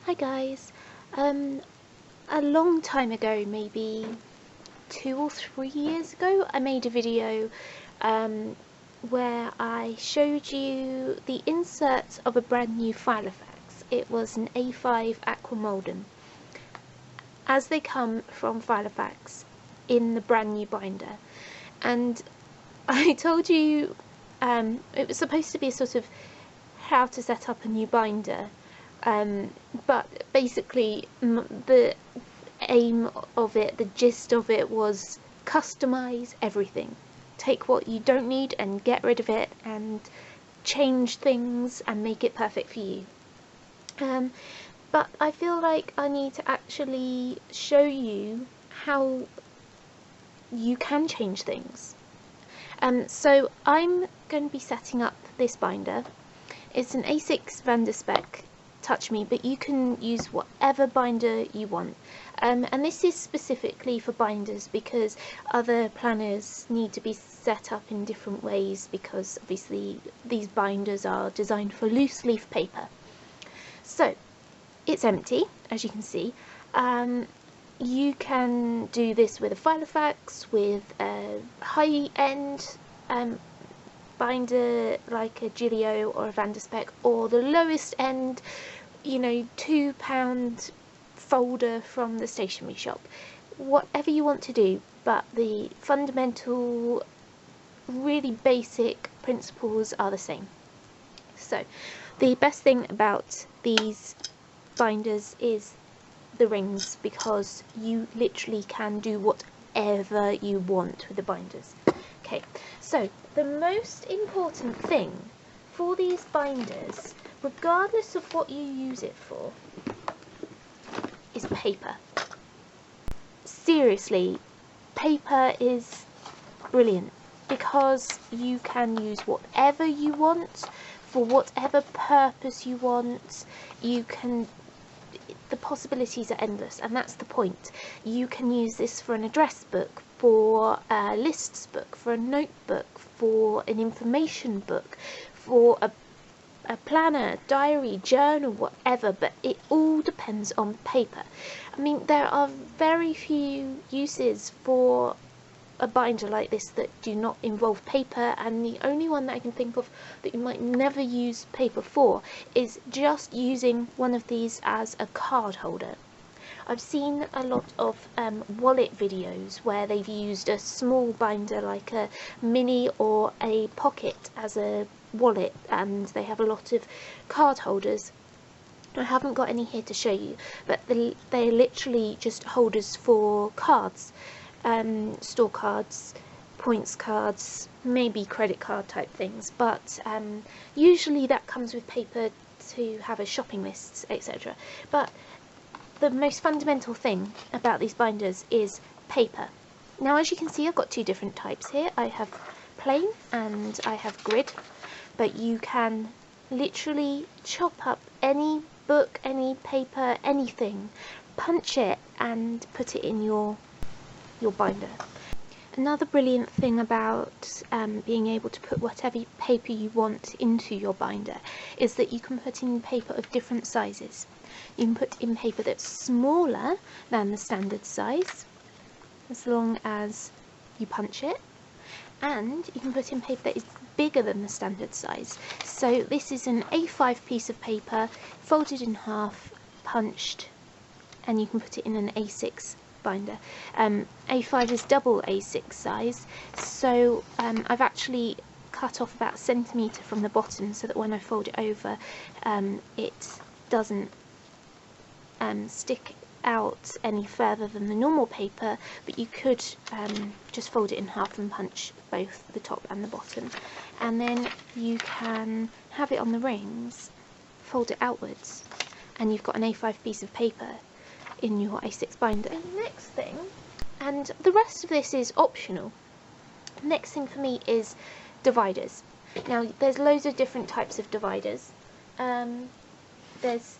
Hi guys. A long time ago, maybe 2 or 3 years ago, I made a video where I showed you the insert of a brand new Filofax. It was an A5 Aquamolden, as they come from Filofax in the brand new binder. And I told you it was supposed to be a sort of how to set up a new binder. But basically the aim of it, the gist of it, was customize everything. Take what you don't need and get rid of it, and change things and make it perfect for you. But I feel like I need to actually show you how you can change things. So I'm going to be setting up this binder. It's an A6 Vanderspec Touch Me, but you can use whatever binder you want. And this is specifically for binders because other planners need to be set up in different ways, because obviously these binders are designed for loose leaf paper. So it's empty, as you can see. You can do this with a Filofax, with a high-end binder like a Gilio or a Vanderspec, or the lowest end, you know, £2 folder from the stationery shop. Whatever you want to do, but the fundamental, really basic principles are the same. So the best thing about these binders is the rings, because you literally can do whatever you want with the binders. Okay, so the most important thing for these binders, regardless of what you use it for, is paper. Seriously, paper is brilliant because you can use whatever you want for whatever purpose you want. The possibilities are endless, and that's the point. You can use this for an address book, for a lists book, for a notebook, for an information book, for a planner, diary, journal, whatever, but it all depends on paper. I mean, there are very few uses for a binder like this that do not involve paper, and the only one that I can think of that you might never use paper for is just using one of these as a card holder. I've seen a lot of wallet videos where they've used a small binder like a mini or a pocket as a wallet, and they have a lot of card holders. I haven't got any here to show you, but they're literally just holders for cards. Store cards, points cards, maybe credit card type things, but usually that comes with paper to have as shopping lists, etc. But the most fundamental thing about these binders is paper. Now, as you can see, I've got two different types here. I have plain and I have grid, but you can literally chop up any book, any paper, anything, punch it and put it in your binder. Another brilliant thing about being able to put whatever paper you want into your binder is that you can put in paper of different sizes. You can put in paper that's smaller than the standard size, as long as you punch it, and you can put in paper that is bigger than the standard size. So this is an A5 piece of paper, folded in half, punched, and you can put it in an A6 binder. A5 is double A6 size, so I've actually cut off about a centimetre from the bottom so that when I fold it over it doesn't stick out any further than the normal paper, but you could just fold it in half and punch both the top and the bottom, and then you can have it on the rings, fold it outwards, and you've got an A5 piece of paper in your A6 binder. And the next thing, and the rest of this is optional, the next thing for me is dividers. Now, there's loads of different types of dividers. There's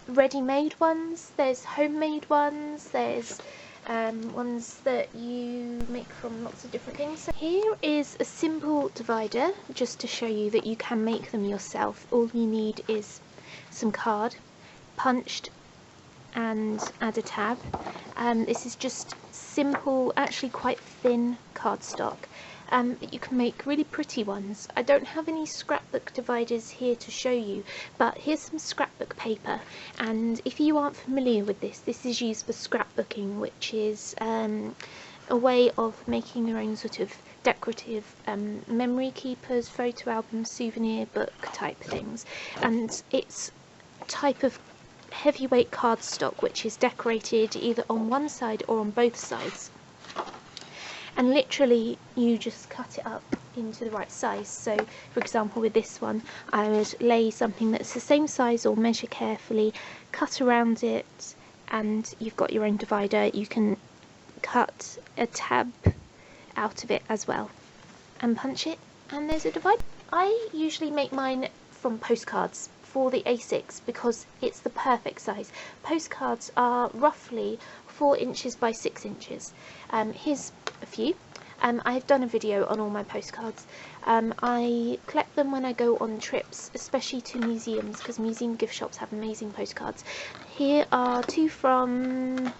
ready-made ones, there's homemade ones, there's ones that you make from lots of different things. So here is a simple divider, just to show you that you can make them yourself. All you need is some card, punched and add a tab. This is just simple, actually quite thin cardstock. But you can make really pretty ones. I don't have any scrapbook dividers here to show you, but here's some scrapbook paper, and if you aren't familiar with this, this is used for scrapbooking, which is a way of making your own sort of decorative memory keepers, photo albums, souvenir book type things. And it's a type of heavyweight cardstock which is decorated either on one side or on both sides, and literally you just cut it up into the right size. So for example, with this one, I would lay something that's the same size or measure carefully, cut around it, and you've got your own divider. You can cut a tab out of it as well and punch it, and there's a divider. I usually make mine from postcards for the A6 because it's the perfect size. Postcards are roughly 4 inches by 6 inches. Here's a few. I've done a video on all my postcards. I collect them when I go on trips, especially to museums, because museum gift shops have amazing postcards. Here are 2 from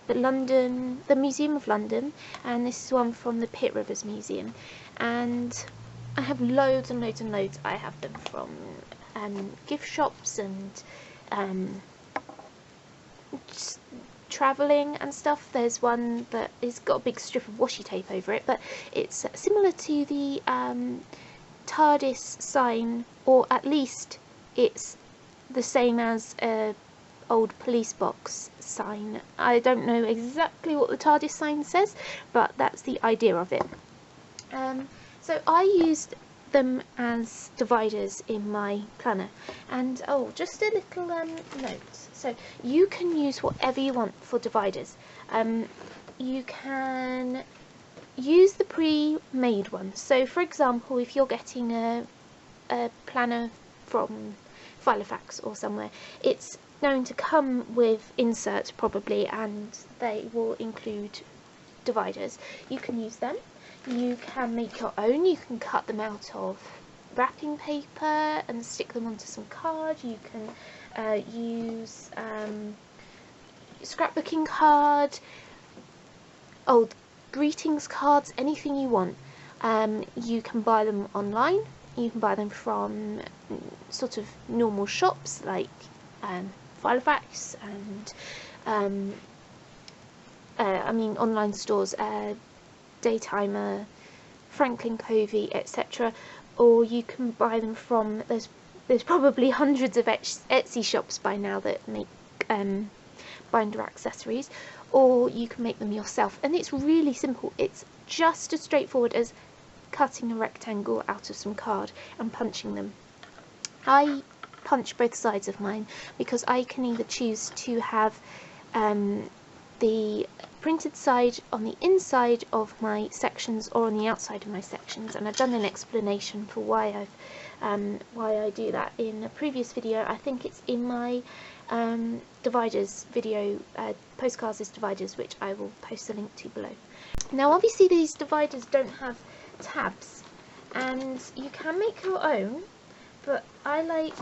the Museum of London, and this is one from the Pitt Rivers Museum. And I have loads and loads and loads. I have them from gift shops and just travelling and stuff. There's one that has got a big strip of washi tape over it, but it's similar to the TARDIS sign, or at least it's the same as a old police box sign. I don't know exactly what the TARDIS sign says, but that's the idea of it. So I used them as dividers in my planner. And oh, just a little note. So you can use whatever you want for dividers. You can use the pre-made ones. So for example, if you're getting a planner from Filofax or somewhere, it's known to come with inserts probably, and they will include dividers. You can use them. You can make your own. You can cut them out of wrapping paper and stick them onto some card. You can use scrapbooking card, old greetings cards, anything you want. You can buy them online. You can buy them from sort of normal shops like Filofax and I mean online stores, Daytimer, Franklin Covey, etc. Or you can buy them from, there's probably hundreds of Etsy shops by now that make binder accessories, or you can make them yourself. And it's really simple. It's just as straightforward as cutting a rectangle out of some card and punching them. I punch both sides of mine because I can either choose to have the printed side on the inside of my sections or on the outside of my sections, and I've done an explanation for why I do that in a previous video. I think it's in my dividers video, postcards as dividers, which I will post a link to below. Now obviously these dividers don't have tabs, and you can make your own, but I like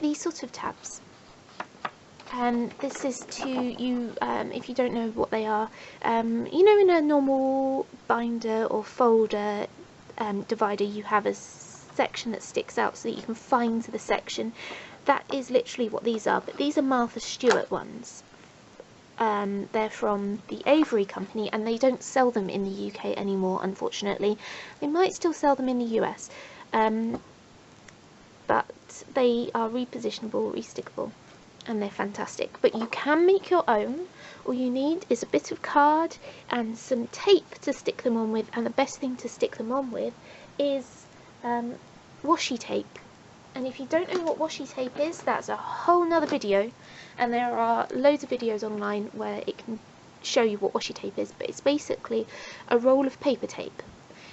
these sort of tabs. This is to you, if you don't know what they are, you know, in a normal binder or folder divider you have a section that sticks out so that you can find the section. That is literally what these are, but these are Martha Stewart ones. They're from the Avery company, and they don't sell them in the UK anymore, unfortunately. They might still sell them in the US, but they are repositionable, restickable, and they're fantastic. But you can make your own. All you need is a bit of card and some tape to stick them on with, and the best thing to stick them on with is washi tape. And if you don't know what washi tape is, that's a whole nother video, and there are loads of videos online where it can show you what washi tape is. But it's basically a roll of paper tape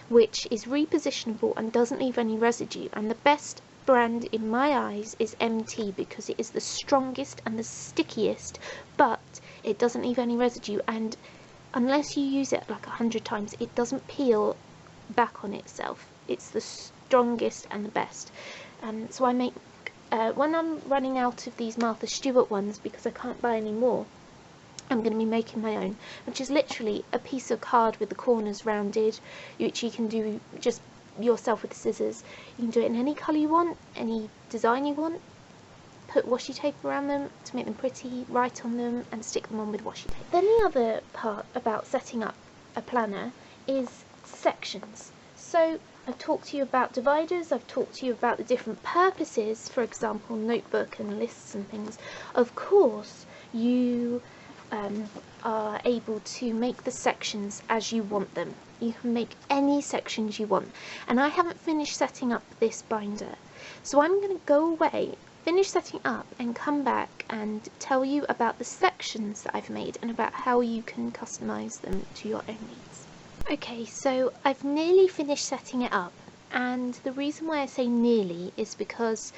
which is repositionable and doesn't leave any residue, and the best brand in my eyes is MT because it is the strongest and the stickiest, but it doesn't leave any residue, and unless you use it like 100 times it doesn't peel back on itself. It's the strongest and the best. So I make when I'm running out of these Martha Stewart ones because I can't buy any more, I'm going to be making my own, which is literally a piece of card with the corners rounded, which you can do just yourself with the scissors. You can do it in any colour you want, any design you want. Put washi tape around them to make them pretty, write on them and stick them on with washi tape. Then the other part about setting up a planner is sections. So I've talked to you about dividers, I've talked to you about the different purposes, for example notebook and lists and things. Of course you are able to make the sections as you want them. You can make any sections you want, and I haven't finished setting up this binder, so I'm going to go away, finish setting up and come back and tell you about the sections that I've made and about how you can customize them to your own needs. Okay, so I've nearly finished setting it up, and the reason why I say nearly is because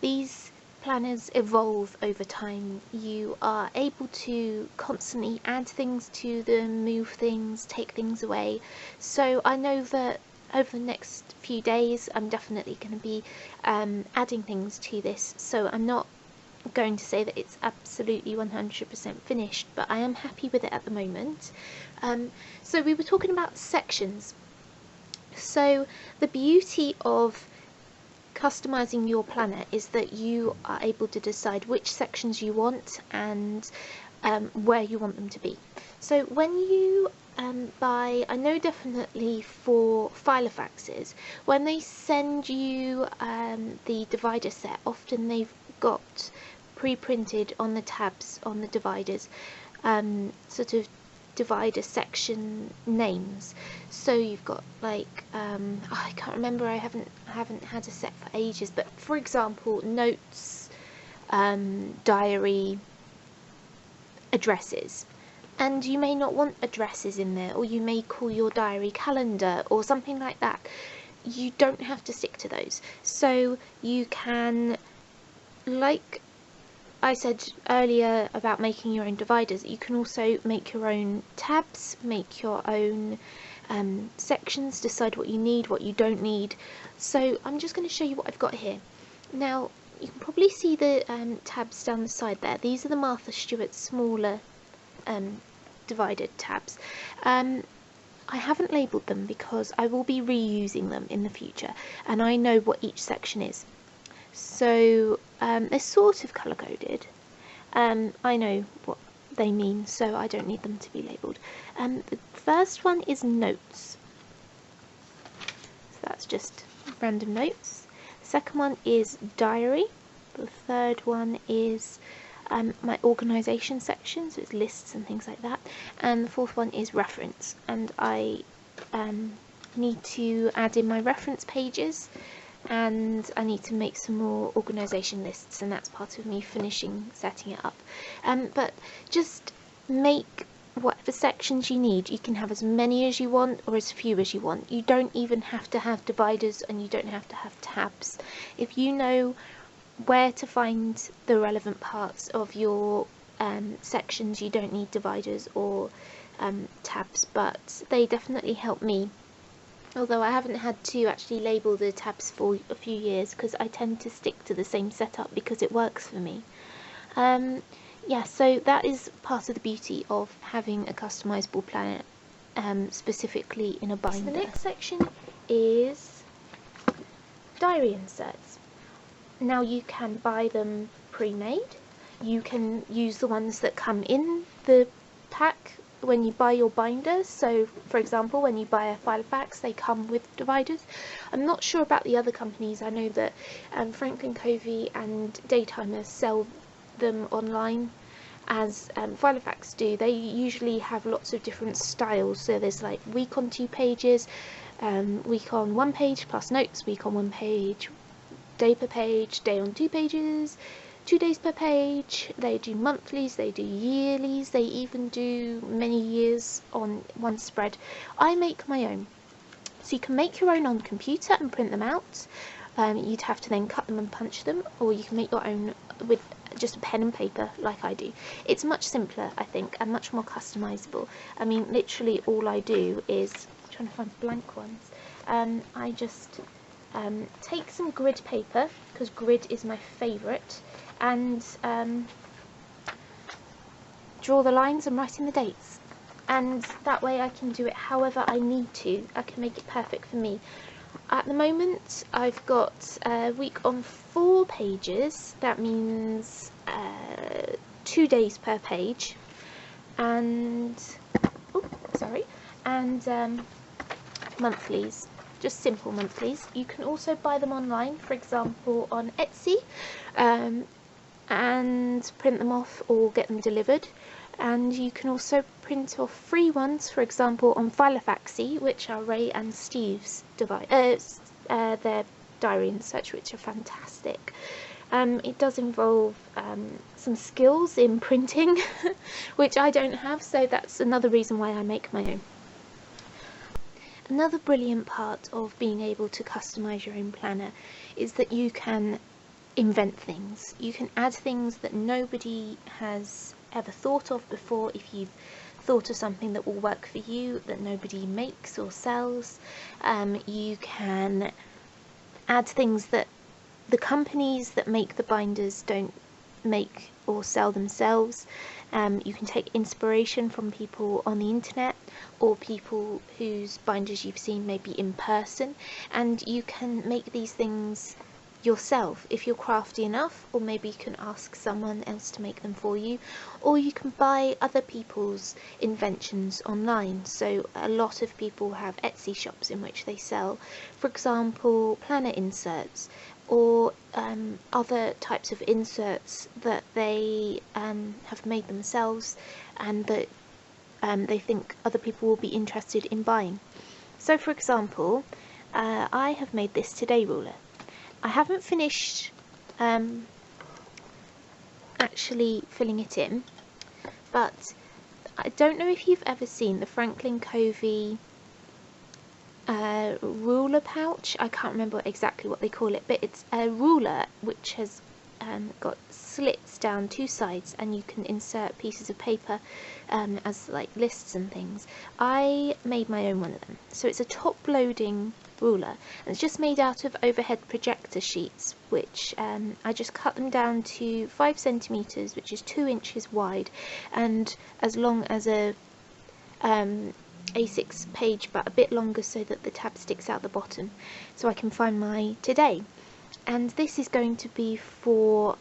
these planners evolve over time. You are able to constantly add things to them, move things, take things away. So I know that over the next few days I'm definitely going to be adding things to this, so I'm not going to say that it's absolutely 100% finished, but I am happy with it at the moment. So we were talking about sections. So the beauty of customizing your planner is that you are able to decide which sections you want and where you want them to be. So when you buy, I know definitely for Filofaxes, when they send you the divider set, often they've got pre-printed on the tabs on the dividers sort of divider section names. So you've got like I can't remember, I haven't had a set for ages, but for example notes, diary, addresses, and you may not want addresses in there, or you may call your diary calendar or something like that. You don't have to stick to those, so you can, like I said earlier about making your own dividers, you can also make your own tabs, make your own sections, decide what you need, what you don't need. So I'm just going to show you what I've got here. Now you can probably see the tabs down the side there. These are the Martha Stewart smaller divided tabs. I haven't labelled them because I will be reusing them in the future, and I know what each section is. So they're sort of colour coded. I know what they mean, so I don't need them to be labelled. The first one is notes. So that's just random notes. The second one is diary. The third one is my organisation section, so it's lists and things like that. And the fourth one is reference, and I need to add in my reference pages, and I need to make some more organisation lists, and that's part of me finishing setting it up. But just make whatever sections you need. You can have as many as you want or as few as you want. You don't even have to have dividers, and you don't have to have tabs. If you know where to find the relevant parts of your sections, you don't need dividers or tabs, but they definitely help me. Although I haven't had to actually label the tabs for a few years, because I tend to stick to the same setup because it works for me. Yeah, so that is part of the beauty of having a customizable planner, specifically in a binder. So the next section is diary inserts. Now you can buy them pre-made. You can use the ones that come in the pack when you buy your binders. So for example, when you buy a Filofax, they come with dividers. I'm not sure about the other companies. I know that Franklin Covey and Daytimer sell them online as Filofax do. They usually have lots of different styles, so there's like week on 2 pages, week on 1 page plus notes, week on 1 page, day per page, day on 2 pages, 2 days per page. They do monthlies, they do yearlies, they even do many years on one spread. I make my own. So you can make your own on computer and print them out. You'd have to then cut them and punch them, or you can make your own with just a pen and paper like I do. It's much simpler, I think, and much more customizable. I mean, literally all I do is, I'm trying to find blank ones, I just take some grid paper, because grid is my favourite, and draw the lines and write in the dates. And that way I can do it however I need to. I can make it perfect for me. At the moment I've got a week on 4 pages. That means 2 days per page, and monthlies, just simple monthlies. You can also buy them online, for example on Etsy, and print them off or get them delivered. And you can also print off free ones, for example on Filofaxy, which are Ray and Steve's their diary and such, which are fantastic. It does involve some skills in printing, which I don't have, so that's another reason why I make my own. Another brilliant part of being able to customize your own planner is that you can invent things. You can add things that nobody has ever thought of before. If you've thought of something that will work for you that nobody makes or sells, you can add things that the companies that make the binders don't make or sell themselves. You can take inspiration from people on the internet or people whose binders you've seen maybe in person, and you can make these things yourself if you're crafty enough, or maybe you can ask someone else to make them for you, or you can buy other people's inventions online. So a lot of people have Etsy shops in which they sell, for example, planner inserts, or other types of inserts that they have made themselves and that they think other people will be interested in buying. So for example, I have made this Today ruler. I haven't finished actually filling it in, but I don't know if you've ever seen the Franklin Covey ruler pouch. I can't remember exactly what they call it, but it's a ruler which has got slits down 2 sides, and you can insert pieces of paper as like lists and things. I made my own one of them. So it's a top loading ruler, and it's just made out of overhead projector sheets, which I just cut them down to 5 centimeters, which is 2 inches wide, and as long as a A6 page, but a bit longer so that the tab sticks out the bottom, so I can find my today. And this is going to be for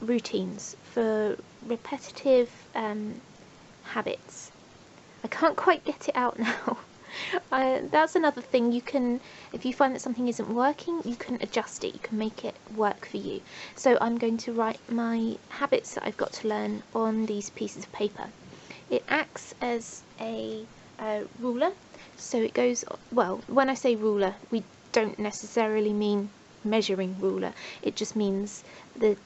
routines, for repetitive habits. I can't quite get it out now. That's another thing. You can, if you find that something isn't working, you can adjust it, you can make it work for you. So I'm going to write my habits that I've got to learn on these pieces of paper. It acts as a ruler, so it goes, well, when I say ruler, we don't necessarily mean measuring ruler, it just means the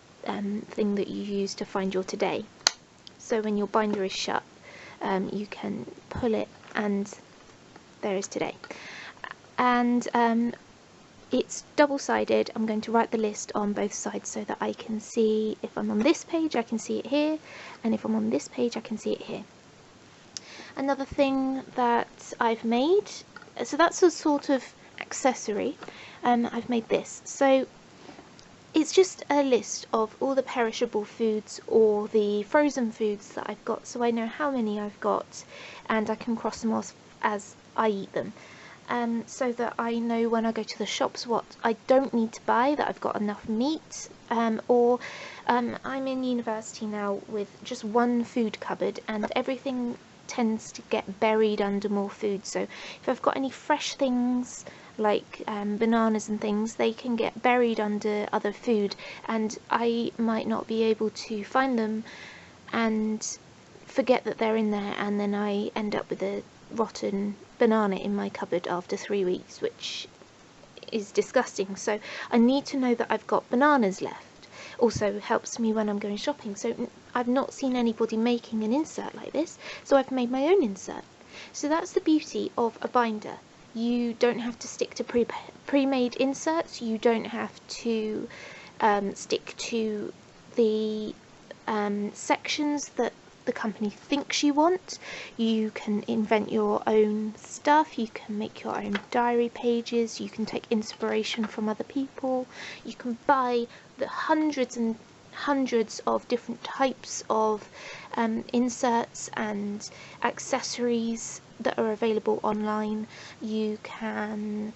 thing that you use to find your today. So when your binder is shut, you can pull it and there is today. And it's double-sided. I'm going to write the list on both sides so that I can see, if I'm on this page I can see it here, and if I'm on this page I can see it here. Another thing that I've made, so that's a sort of accessory, I've made this. So it's just a list of all the perishable foods or the frozen foods that I've got, so I know how many I've got and I can cross them off as I eat them, so that I know when I go to the shops what I don't need to buy, that I've got enough meat, or I'm in university now with just one food cupboard, and everything tends to get buried under more food. So if I've got any fresh things like bananas and things, they can get buried under other food, and I might not be able to find them and forget that they're in there, and then I end up with a rotten banana in my cupboard after 3 weeks, which is disgusting. So I need to know that I've got bananas left. Also helps me when I'm going shopping. So I've not seen anybody making an insert like this, so I've made my own insert. So that's the beauty of a binder. You don't have to stick to pre-made inserts, you don't have to stick to the sections that the company thinks you want. You can invent your own stuff, you can make your own diary pages, you can take inspiration from other people, you can buy the hundreds and hundreds of different types of inserts and accessories that are available online. You can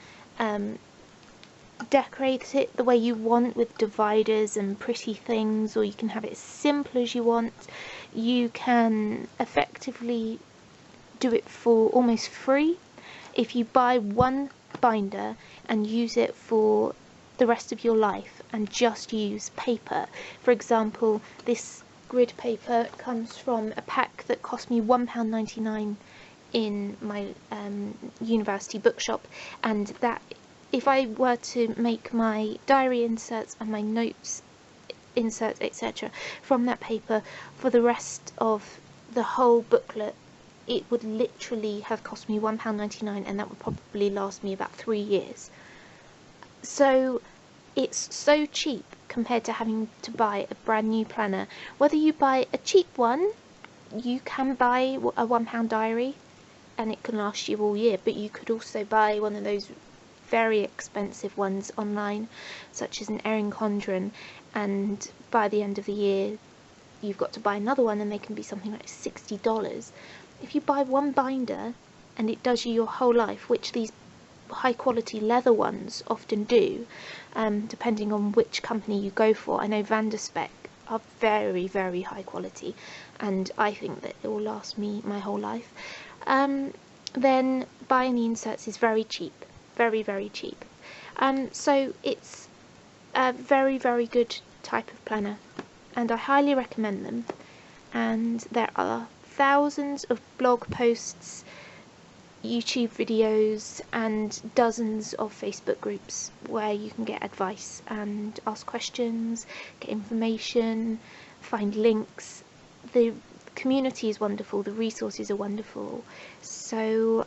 decorate it the way you want with dividers and pretty things, or you can have it as simple as you want. You can effectively do it for almost free if you buy one binder and use it for the rest of your life and just use paper. For example, this grid paper comes from a pack that cost me £1.99 in my university bookshop, and that if I were to make my diary inserts and my notes inserts, etc., from that paper for the rest of the whole booklet, it would literally have cost me £1.99, and that would probably last me about 3 years. So it's so cheap compared to having to buy a brand new planner. Whether you buy a cheap one, you can buy a £1 diary and it can last you all year, but you could also buy one of those very expensive ones online, such as an Erin Condren, and by the end of the year you've got to buy another one, and they can be something like $60. If you buy one binder and it does you your whole life, which these high quality leather ones often do, depending on which company you go for. I know Vanderspec are very, very high quality, and I think that it will last me my whole life. Then buying the inserts is very cheap. Very, very cheap. So it's a very, very good type of planner, and I highly recommend them. And there are thousands of blog posts, YouTube videos, and dozens of Facebook groups where you can get advice and ask questions, get information, find links. The community is wonderful, the resources are wonderful. So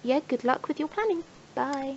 yeah, good luck with your planning. Bye.